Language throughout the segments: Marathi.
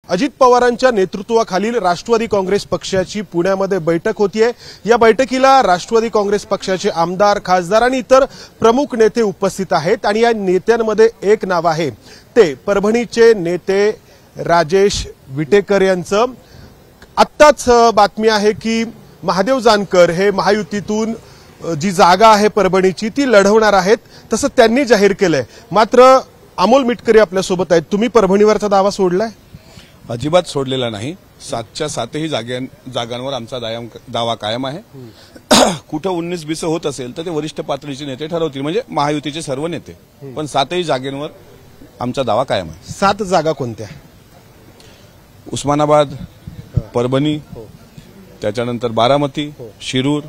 अजित पवारांच्या नेतृत्वाखालील राष्ट्रवादी काँग्रेस पक्षाची पुण्यामध्ये बैठक होतीये। या बैठकीला राष्ट्रवादी काँग्रेस पक्षाचे आमदार, खासदार आणि इतर प्रमुख नेते उपस्थित आहेत आणि या नेत्यांमध्ये एक नाव आहे, ते परभणीचे नेते राजेश विटेकर यांचं। आत्ताच बातमी आहे की महादेव जानकर हे महायुतीतून जी जागा आहे परभणीची ती लढवणार आहेत, तसं त्यांनी जाहीर केलंय। मात्र अमोल मिटकरी आपल्या सोबत आहेत। तुम्ही परभणीवरचा दावा सोडलाय? अजिबात सोडलेला नाही। 7च्या 7ही जागांवर आमचा दावा कायम आहे। कुठं 19-20 होत असेल तर ते वरिष्ठ पातळीचे नेते ठरवतील, म्हणजे महायुतीचे सर्व नेते, पण 7ही जागेंवर आमचा दावा कायम आहे। 7 जागा कोणत्या? उस्मानाबाद, परभणी, त्याच्यानंतर बारामती, शिरूर,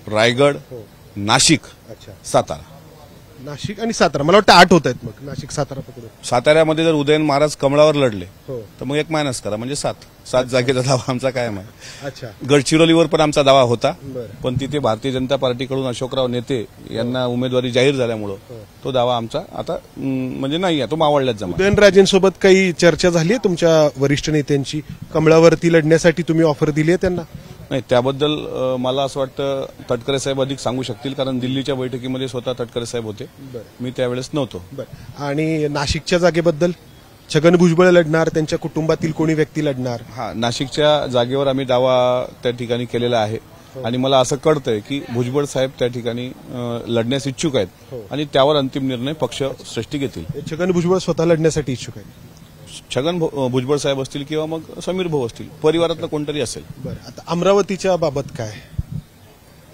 रायगड, नाशिक, सातारा। नाशिक आणि सातारा, मला वाटतं 8 होत आहेत। मग नाशिक सातारा पकडून साताऱ्यामध्ये जर उदयन महाराज कमळावर लढले तर मग 1 मायनस करा, म्हणजे 7 जागेचा दावा आमचा कायम आहे। अच्छा, गडचिरोलीवर पण आमचा दावा होता, पण तिथे भारतीय जनता पार्टीकडून अशोकराव नेते यांना उमेदवारी जाहीर झाल्यामुळे तो दावा आमचा आता म्हणजे नाही आहे, तो मावळल्यात जमा। उदयनराजेंसोबत काही चर्चा झाली आहे तुमच्या वरिष्ठ नेत्यांची? कमळावरती लढण्यासाठी तुम्ही ऑफर दिली आहे त्यांना? नाही, त्याबद्दल मला असं वाटतं तटकरे साहेब अधिक सांगू शकतील, कारण दिल्लीच्या बैठकीमध्ये स्वतः तटकरे साहेब होते, मी त्यावेळेस नव्हतो। आणि नाशिकच्या जागेबद्दल छगन भुजबळ लढणार, त्यांच्या कुटुंबातील कोणी व्यक्ती लढणार? हा, नाशिकच्या जागेवर आम्ही दावा त्या ठिकाणी केलेला आहे आणि मला असं कळतंय की भुजबळ साहेब त्या ठिकाणी लढण्यास इच्छुक आहेत आणि त्यावर अंतिम निर्णय पक्ष श्रेष्ठी घेतील। छगन भुजबळ स्वतः लढण्यासाठी इच्छुक आहेत? छगन भुजबळ साहेब असतील किंवा मग समीर भाऊ असतील, परिवारातलं कोणतरी असेल। बरं, आता अमरावतीच्या बाबत काय?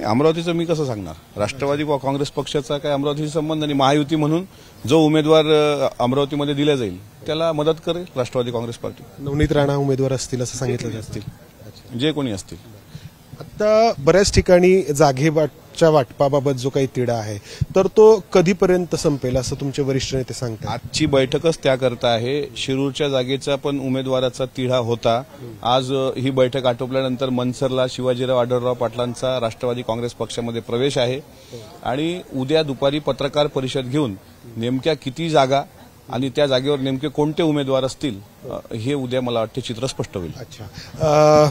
अमरावतीचं मी कसं सांगणार? राष्ट्रवादी काँग्रेस पक्षाचा काय अमरावतीशी संबंध नाही। महायुती म्हणून जो उमेदवार अमरावतीमध्ये दिला जाईल त्याला मदत करेल राष्ट्रवादी काँग्रेस पार्टी। नवनीत राणा उमेदवार असतील असं सांगितलं असतील, जे कोणी असतील। आता बऱ्याच ठिकाणी जागेच्या वाटपाबाबत जो काही तिढा आहे तर तो कधीपर्यंत संपेल असं तुमचे वरिष्ठ नेते सांगतात? आजची बैठकच त्याकरता आहे। शिरूरच्या जागेचा पण उमेदवाराचा तिढा होता। आज ही बैठक आटोपल्यानंतर मनसरला शिवाजीराव आढळराव पाटलांचा राष्ट्रवादी काँग्रेस पक्षामध्ये प्रवेश आहे आणि उद्या दुपारी पत्रकार परिषद घेऊन नेमक्या किती जागा आणि त्या जागेवर नेमके कोणते उमेदवार असतील हे उद्या मला वाटते चित्र स्पष्ट होईल। अच्छा,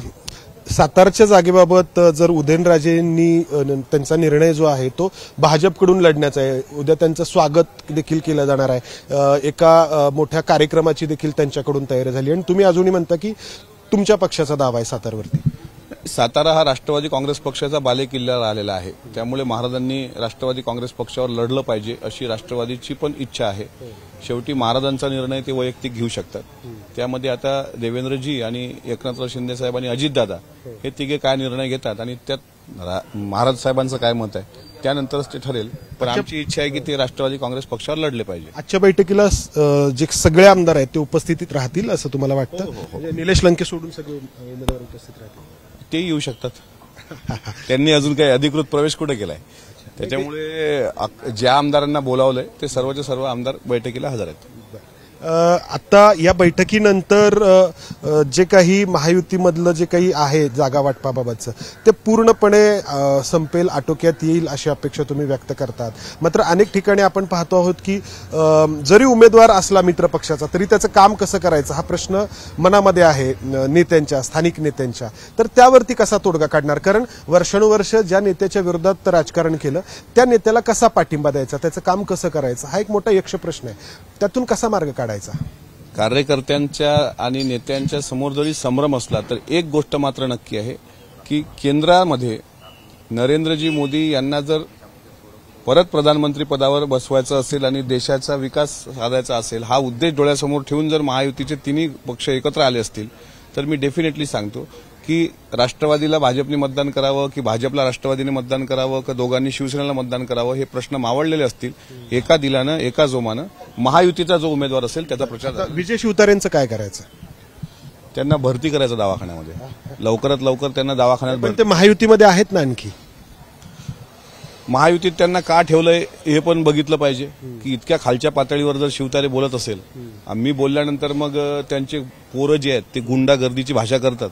सातारच्या जागेबाबत जर उदयनराजेंनी त्यांचा निर्णय जो आहे तो भाजपकडून लढण्याचा आहे, उद्या त्यांचं स्वागत देखील केलं जाणार आहे, एका मोठ्या कार्यक्रमाची देखील त्यांच्याकडून तयारी झाली आणि तुम्ही अजूनही म्हणता की तुमच्या पक्षाचा दावा आहे सातारवरती। सातारा हा राष्ट्रवादी काँग्रेस पक्षाचा बालेकिल्ला आलेला आहे, त्यामुळे महाराजांनी राष्ट्रवादी काँग्रेस पक्षावर लढलं पाहिजे अशी राष्ट्रवादीची पण इच्छा आहे। शेवटी महाराजांचा निर्णय ते वैयक्तिक घेऊ शकतात, त्यामध्ये आता देवेंद्रजी आणि एकनाथराव शिंदे साहेब आणि अजितदादा हे तिघे काय निर्णय घेतात आणि त्यात महाराज साहेबांचं काय मत आहे त्यानंतरच ते ठरेल। पण आमची इच्छा आहे की ते राष्ट्रवादी काँग्रेस पक्षावर लढले पाहिजे। आजच्या बैठकीला जे सगळे आमदार आहेत ते उपस्थित राहतील असं तुम्हाला वाटतं? म्हणजे निलेश लंके सोडून सगळे उमेदवार उपस्थित राहतील? ते येऊ शकतात, त्यांनी अजून काही अधिकृत प्रवेश कुठे केलाय, त्याच्यामुळे ज्या आमदारांना बोलावलंय ते सर्वचे सर्व आमदार बैठकीला हजर आहेत। आता या बैठकीनंतर जे काही महायुतीमधलं जे काही आहे जागा वाटपाबाबतचं ते पूर्णपणे संपेल, आटोक्यात येईल अशी अपेक्षा तुम्ही व्यक्त करतात। मात्र अनेक ठिकाणी आपण पाहतो आहोत की जरी उमेदवार असला मित्र पक्षाचा तरी त्याचं काम कसं करायचं हा प्रश्न मनामध्ये आहे नेत्यांच्या, स्थानिक नेत्यांच्या, तर त्यावरती कसा तोडगा काढणार? कारण वर्षानुवर्ष ज्या नेत्याच्या विरोधात राजकारण केलं त्या नेत्याला कसा पाठिंबा द्यायचा, त्याचं काम कसं करायचं हा एक मोठा यक्ष प्रश्न आहे, त्यातून कसा मार्ग काढायचा? कार्यकर्त्यांच्या आणि नेत्यांच्या समोर जरी संभ्रम असला तर एक गोष्ट मात्र नक्की आहे की केंद्रामध्ये नरेंद्रजी मोदी यांना जर परत प्रधानमंत्री पदावर बसवायचं असेल आणि देशाचा विकास साधायचा असेल, हा उद्देश डोळ्यासमोर ठेवून जर महायुतीचे तिन्ही पक्ष एकत्र आले असतील तर मी डेफिनेटली सांगतो की राष्ट्रवादीला भाजपने मतदान करावं की भाजपला राष्ट्रवादीने मतदान करावं की दोघांनी शिवसेनेला मतदान करावं हे प्रश्न मावळलेले असतील। एका दिलानं एका जोमानं महायुतीचा जो उमेदवार असेल त्याचा प्रचार। विजय शिवतारेंचं काय करायचं? त्यांना भरती करायचं दवाखान्यामध्ये, लवकरात लवकर त्यांना दवाखान्यात। पण ते महायुतीमध्ये आहेत ना, आणखी महायुतीत त्यांना का ठेवलंय हे पण बघितलं पाहिजे की इतक्या खालच्या पातळीवर जर शिवतारे बोलत असेल, आम्ही बोलल्यानंतर मग त्यांचे पोरं जे आहेत ते गुंडागर्दीची भाषा करतात,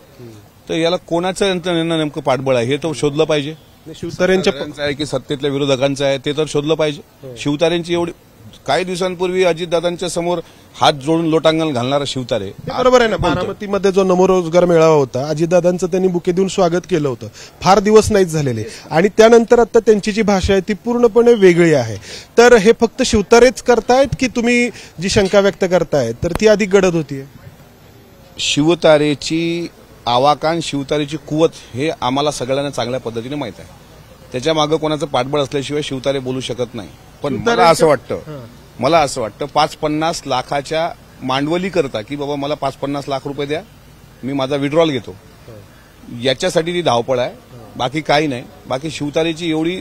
तर याला कोणाचं नेमकं पाठबळ आहे हे तर शोधलं पाहिजे। शिवतारेंच्या आहे की सत्तेतल्या विरोधकांचं आहे ते तर शोधलं पाहिजे। शिवतारेंची एवढी काही दिवसांपूर्वी अजितदादांच्या समोर हात जोडून लोटांगण घालणारा शिवतारे ते बरोबर आहे ना. बारामतीमध्ये जो नवरोजगार मेळावा होता, अजितदादांचं त्यांनी बुके देऊन स्वागत केलं होतं. फार दिवस नाहीच झालेले आणि त्यानंतर आता त्यांची जी भाषा आहे ती पूर्णपणे वेगळी आहे. तर हे फक्त शिवतारेच करतायत की तुम्ही जी शंका व्यक्त करतायत तर ती अधिक गडद होतीये? शिवतारेची आवाकान, शिवतारेची कुवत हे आम्हाला सगळ्यांना चांगल्या पद्धतीने माहित आहे. त्याच्या मागे कोणाचं पाठबळ असल्याशिवाय शिवतारे बोलू शकत नाही. पण मला असं वाटतं 5-50 लाखाच्या मांडवली करता की बाबा मला 5-50 लाख रुपये द्या, मी माझा विड्रॉल घेतो, याच्यासाठी ती धावपळ आहे, बाकी काही नाही. बाकी शिवतारेची एवढी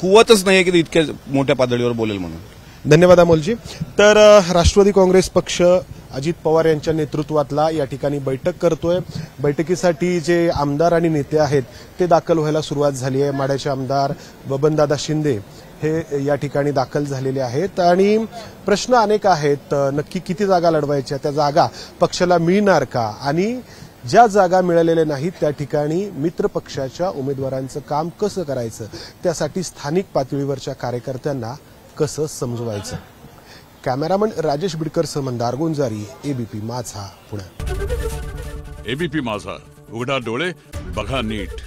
कुवतच नाही की ती इतक्या मोठ्या पातळीवर बोलेल म्हणून. धन्यवाद अमोलजी. तर राष्ट्रवादी काँग्रेस पक्ष अजित पवार यांच्या नेतृत्वातला या ठिकाणी बैठक करतोय. बैठकीसाठी जे आमदार आणि नेते आहेत ते दाखल व्हायला सुरुवात झाली आहे. माढ्याचे आमदार बबनदादा शिंदे हे या ठिकाणी दाखल झालेले आहेत आणि प्रश्न अनेक आहेत. नक्की किती जागा लढवायच्या, त्या जागा पक्षाला मिळणार का, आणि ज्या जागा मिळालेल्या नाहीत त्या ठिकाणी मित्र पक्षाच्या उमेदवारांचं काम कसं करायचं, त्यासाठी स्थानिक पातळीवरच्या कार्यकर्त्यांना कसं समजवायचं. कॅमेरामन राजेश बिडकरसह मंदार गुंजारी, एबीपी माझा, पुणे. एबीपी माझा, उघडा डोळे बघा नीट.